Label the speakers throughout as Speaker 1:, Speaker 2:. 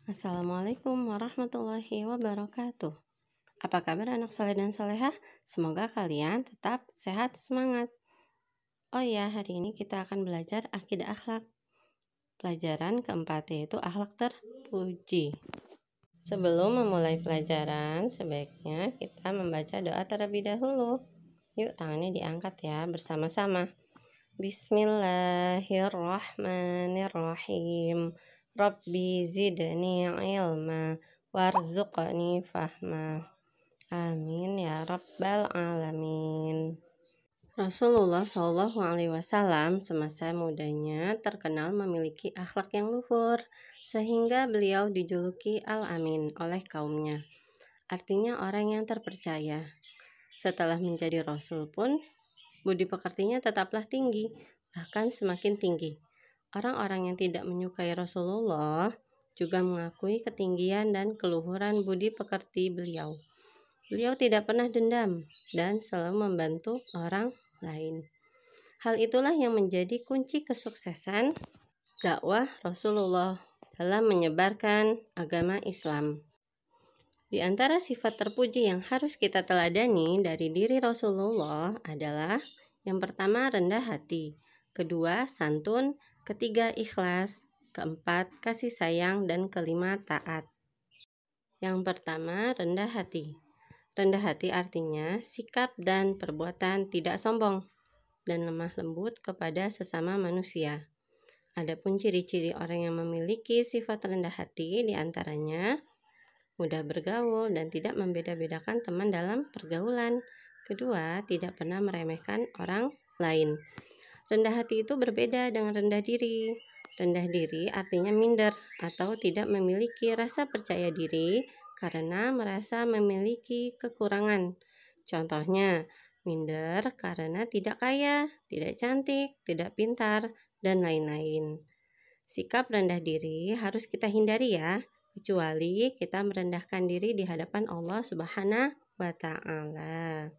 Speaker 1: Assalamualaikum warahmatullahi wabarakatuh. Apa kabar anak soleh dan solehah? Semoga kalian tetap sehat semangat. Oh ya, hari ini kita akan belajar akidah akhlak. Pelajaran keempat yaitu akhlak terpuji. Sebelum memulai pelajaran, sebaiknya kita membaca doa terlebih dahulu. Yuk, tangannya diangkat ya bersama-sama. Bismillahirrahmanirrahim. Rabbi zidni ilma warzuqni fahma. Amin ya rabbal alamin. Rasulullah SAW semasa mudanya terkenal memiliki akhlak yang luhur, sehingga beliau dijuluki Al-Amin oleh kaumnya. Artinya orang yang terpercaya. Setelah menjadi Rasul pun, budi pekertinya tetaplah tinggi, bahkan semakin tinggi. Orang-orang yang tidak menyukai Rasulullah juga mengakui ketinggian dan keluhuran budi pekerti beliau. Beliau tidak pernah dendam dan selalu membantu orang lain. Hal itulah yang menjadi kunci kesuksesan dakwah Rasulullah dalam menyebarkan agama Islam. Di antara sifat terpuji yang harus kita teladani dari diri Rasulullah adalah yang pertama rendah hati, kedua santun, ketiga ikhlas, keempat kasih sayang, dan kelima taat. Yang pertama rendah hati. Rendah hati artinya sikap dan perbuatan tidak sombong dan lemah lembut kepada sesama manusia. Adapun ciri-ciri orang yang memiliki sifat rendah hati diantaranya mudah bergaul dan tidak membeda-bedakan teman dalam pergaulan. Kedua, tidak pernah meremehkan orang lain. Rendah hati itu berbeda dengan rendah diri. Rendah diri artinya minder atau tidak memiliki rasa percaya diri karena merasa memiliki kekurangan. Contohnya, minder karena tidak kaya, tidak cantik, tidak pintar, dan lain-lain. Sikap rendah diri harus kita hindari ya, kecuali kita merendahkan diri di hadapan Allah Subhanahu wa Ta'ala.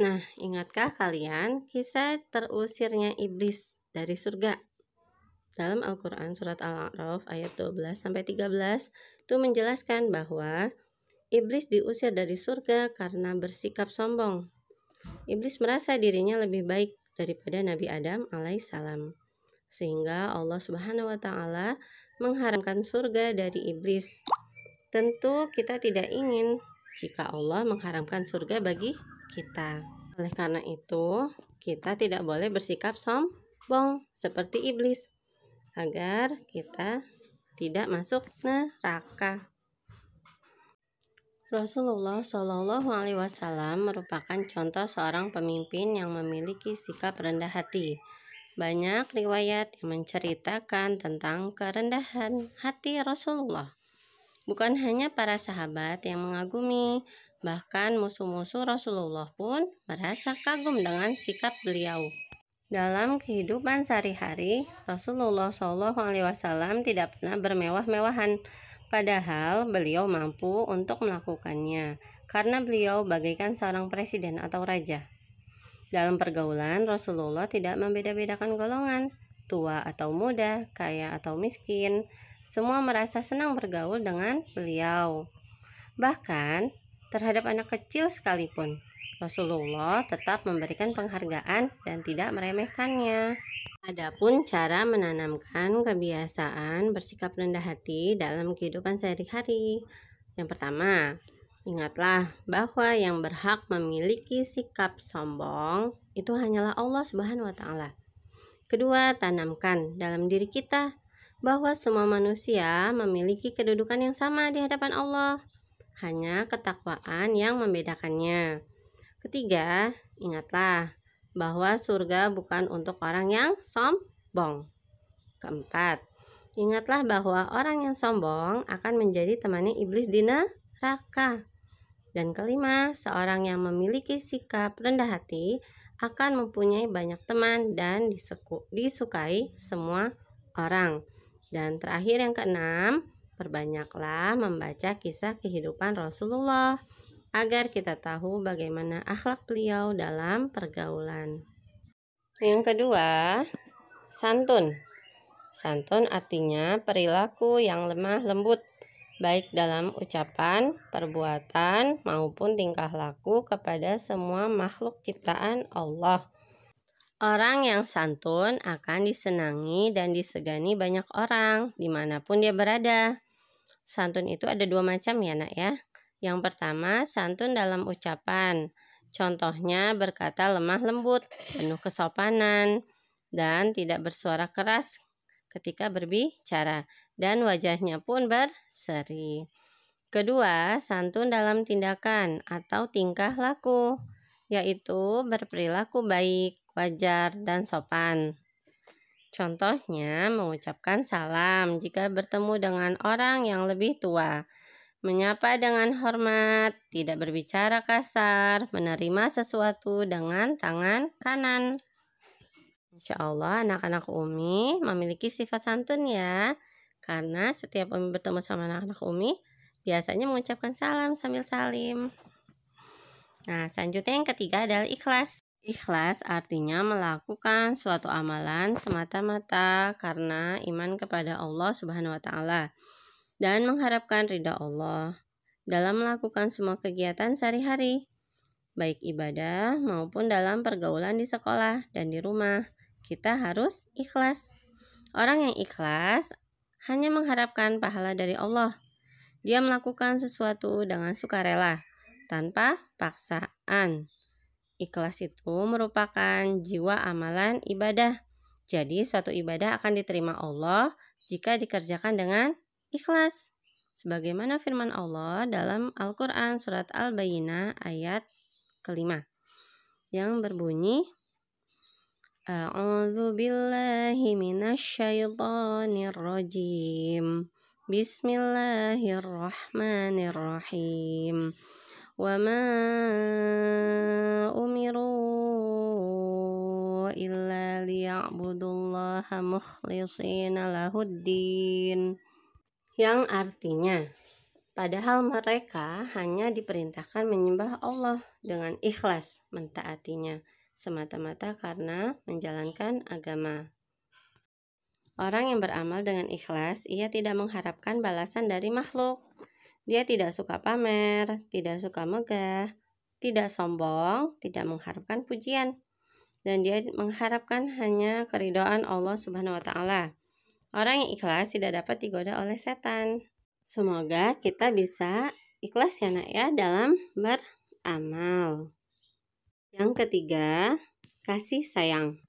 Speaker 1: Nah, ingatkah kalian kisah terusirnya iblis dari surga? Dalam Al-Quran surat Al-A'raf ayat 12-13 itu menjelaskan bahwa iblis diusir dari surga karena bersikap sombong. Iblis merasa dirinya lebih baik daripada Nabi Adam alaihissalam, sehingga Allah Subhanahu wa Ta'ala mengharamkan surga dari iblis. Tentu kita tidak ingin jika Allah mengharamkan surga bagi kita. Oleh karena itu, kita tidak boleh bersikap sombong seperti iblis agar kita tidak masuk neraka. Rasulullah SAW merupakan contoh seorang pemimpin yang memiliki sikap rendah hati. Banyak riwayat yang menceritakan tentang kerendahan hati Rasulullah. Bukan hanya para sahabat yang mengagumi, bahkan musuh-musuh Rasulullah pun merasa kagum dengan sikap beliau. Dalam kehidupan sehari-hari, Rasulullah SAW tidak pernah bermewah-mewahan, padahal beliau mampu untuk melakukannya, karena beliau bagaikan seorang presiden atau raja. Dalam pergaulan, Rasulullah tidak membeda-bedakan golongan, tua atau muda, kaya atau miskin. Semua merasa senang bergaul dengan beliau. Bahkan, terhadap anak kecil sekalipun, Rasulullah tetap memberikan penghargaan dan tidak meremehkannya. Adapun cara menanamkan kebiasaan bersikap rendah hati dalam kehidupan sehari-hari. Yang pertama, ingatlah bahwa yang berhak memiliki sikap sombong itu hanyalah Allah Subhanahu wa Ta'ala. Kedua, tanamkan dalam diri kita bahwa semua manusia memiliki kedudukan yang sama di hadapan Allah. Hanya ketakwaan yang membedakannya. Ketiga, ingatlah bahwa surga bukan untuk orang yang sombong. Keempat, ingatlah bahwa orang yang sombong akan menjadi temannya iblis di neraka. Dan kelima, seorang yang memiliki sikap rendah hati akan mempunyai banyak teman dan disukai semua orang. Dan terakhir yang keenam, perbanyaklah membaca kisah kehidupan Rasulullah agar kita tahu bagaimana akhlak beliau dalam pergaulan. Yang kedua, santun. Santun artinya perilaku yang lemah lembut, baik dalam ucapan, perbuatan, maupun tingkah laku kepada semua makhluk ciptaan Allah. Orang yang santun akan disenangi dan disegani banyak orang dimanapun dia berada. Santun itu ada dua macam ya nak ya. Yang pertama santun dalam ucapan. Contohnya berkata lemah lembut, penuh kesopanan, dan tidak bersuara keras ketika berbicara. Dan wajahnya pun berseri. Kedua, santun dalam tindakan atau tingkah laku, yaitu berperilaku baik, wajar, dan sopan. Contohnya mengucapkan salam jika bertemu dengan orang yang lebih tua, menyapa dengan hormat, tidak berbicara kasar, menerima sesuatu dengan tangan kanan. Insya Allah anak-anak Umi memiliki sifat santun ya, karena setiap Umi bertemu sama anak-anak Umi biasanya mengucapkan salam sambil salim. Nah, selanjutnya yang ketiga adalah ikhlas. Ikhlas artinya melakukan suatu amalan semata-mata karena iman kepada Allah Subhanahu wa taala dan mengharapkan ridha Allah dalam melakukan semua kegiatan sehari-hari, baik ibadah maupun dalam pergaulan di sekolah dan di rumah. Kita harus ikhlas. Orang yang ikhlas hanya mengharapkan pahala dari Allah. Dia melakukan sesuatu dengan sukarela, tanpa paksaan. Ikhlas itu merupakan jiwa amalan ibadah. Jadi suatu ibadah akan diterima Allah jika dikerjakan dengan ikhlas. Sebagaimana firman Allah dalam Al-Quran surat Al-Bayyinah ayat kelima yang berbunyi, A'udzu billahi minasyaitonir rajim. Bismillahirrahmanirrahim. Wa ma umiru illa liya'budullaha mukhlishina lahuddin. Yang artinya, padahal mereka hanya diperintahkan menyembah Allah dengan ikhlas mentaatinya semata-mata karena menjalankan agama. Orang yang beramal dengan ikhlas, ia tidak mengharapkan balasan dari makhluk. Dia tidak suka pamer, tidak suka megah, tidak sombong, tidak mengharapkan pujian. Dan dia mengharapkan hanya keridhaan Allah Subhanahu wa taala. Orang yang ikhlas tidak dapat digoda oleh setan. Semoga kita bisa ikhlas ya nak ya dalam beramal. Yang ketiga, kasih sayang.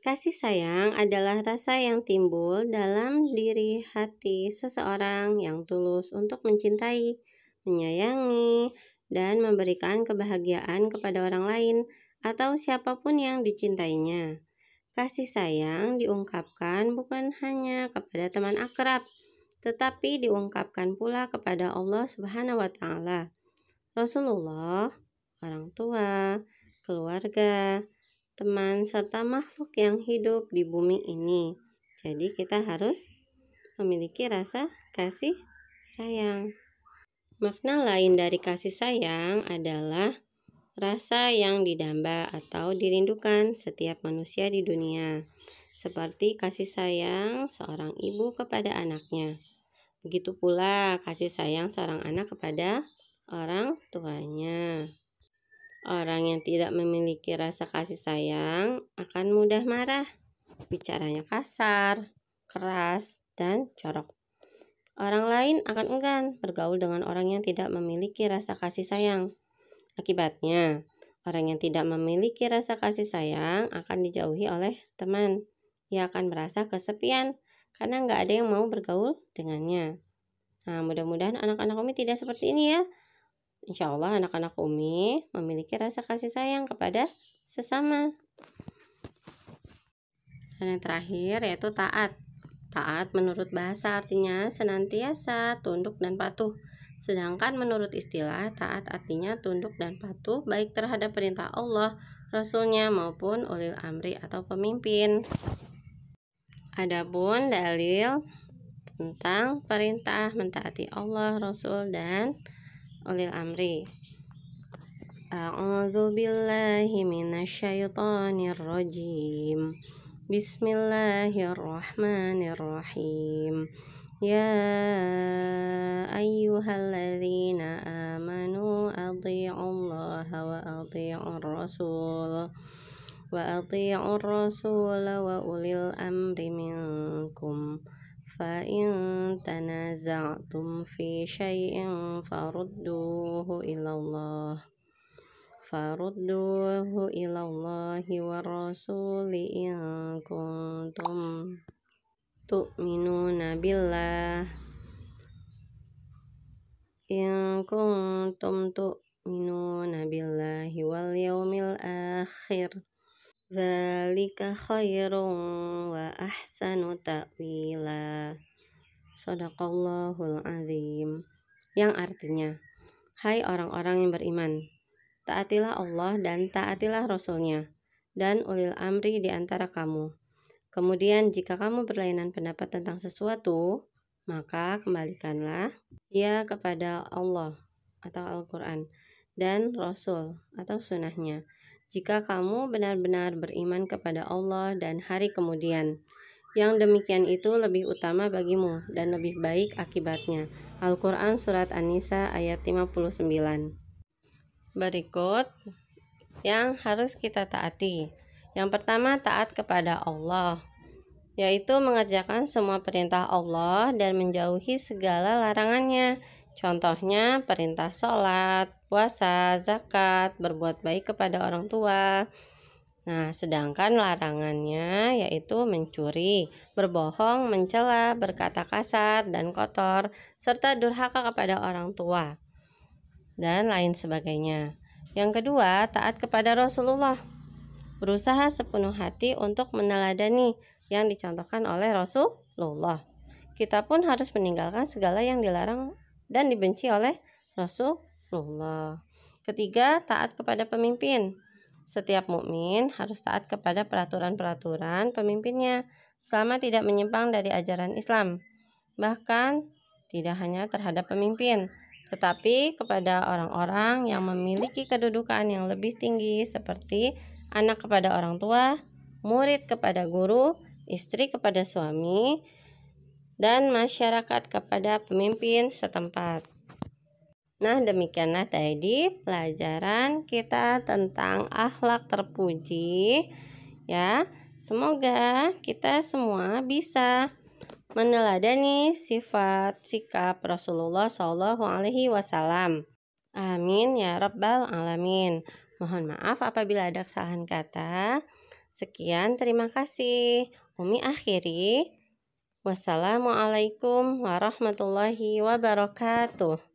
Speaker 1: Kasih sayang adalah rasa yang timbul dalam diri hati seseorang yang tulus untuk mencintai, menyayangi, dan memberikan kebahagiaan kepada orang lain atau siapapun yang dicintainya. Kasih sayang diungkapkan bukan hanya kepada teman akrab, tetapi diungkapkan pula kepada Allah Subhanahu wa taala, Rasulullah, orang tua, keluarga, teman, serta makhluk yang hidup di bumi ini. Jadi kita harus memiliki rasa kasih sayang. Makna lain dari kasih sayang adalah rasa yang didamba atau dirindukan setiap manusia di dunia, seperti kasih sayang seorang ibu kepada anaknya. Begitu pula kasih sayang seorang anak kepada orang tuanya. Orang yang tidak memiliki rasa kasih sayang akan mudah marah, bicaranya kasar, keras, dan jorok. Orang lain akan enggan bergaul dengan orang yang tidak memiliki rasa kasih sayang. Akibatnya, orang yang tidak memiliki rasa kasih sayang akan dijauhi oleh teman. Ia akan merasa kesepian karena nggak ada yang mau bergaul dengannya. Nah, mudah-mudahan anak-anak Umi tidak seperti ini ya. Insya Allah anak-anak Umi memiliki rasa kasih sayang kepada sesama. Dan yang terakhir yaitu taat. Taat menurut bahasa artinya senantiasa tunduk dan patuh. Sedangkan menurut istilah taat artinya tunduk dan patuh baik terhadap perintah Allah, Rasulnya maupun ulil amri atau pemimpin. Adapun dalil tentang perintah mentaati Allah, Rasul, dan ulil amri. A'udzu billahi minasyaitonir rajim. Bismillahirrahmanirrahim. Ya ayyuhalladzina amanu athi'ullaha wa athi'ur rasul wa ulil amri minkum fa in tanaza'tum fi syai'in farudduhu ilallahi wa rasuli in kuntum tu'minuna billahi wal yawmil akhir dzalika khairun wa ahsanu ta'wila. Shadaqallahul azim. Yang artinya, hai orang-orang yang beriman, taatilah Allah dan taatilah Rasul-Nya dan ulil amri di antara kamu. Kemudian jika kamu berlainan pendapat tentang sesuatu, maka kembalikanlah ia kepada Allah atau Al-Quran dan Rasul atau sunnahnya. Jika kamu benar-benar beriman kepada Allah dan hari kemudian, yang demikian itu lebih utama bagimu dan lebih baik akibatnya. Al-Quran Surat An-Nisa ayat 59. Berikut yang harus kita taati. Yang pertama, taat kepada Allah, yaitu mengerjakan semua perintah Allah dan menjauhi segala larangannya. Contohnya perintah sholat, puasa, zakat, berbuat baik kepada orang tua. Nah, sedangkan larangannya yaitu mencuri, berbohong, mencela, berkata kasar dan kotor, serta durhaka kepada orang tua, dan lain sebagainya. Yang kedua, taat kepada Rasulullah. Berusaha sepenuh hati untuk meneladani yang dicontohkan oleh Rasulullah. Kita pun harus meninggalkan segala yang dilarang dan dibenci oleh Rasulullah. Ketiga, taat kepada pemimpin. Setiap mukmin harus taat kepada peraturan-peraturan pemimpinnya selama tidak menyimpang dari ajaran Islam. Bahkan tidak hanya terhadap pemimpin, tetapi kepada orang-orang yang memiliki kedudukan yang lebih tinggi seperti anak kepada orang tua, murid kepada guru, istri kepada suami, dan masyarakat kepada pemimpin setempat. Nah, demikianlah tadi pelajaran kita tentang akhlak terpuji. Ya, semoga kita semua bisa meneladani sifat sikap Rasulullah SAW. Amin ya rabbal alamin. Mohon maaf apabila ada kesalahan kata. Sekian, terima kasih. Umi akhiri. Wassalamualaikum warahmatullahi wabarakatuh.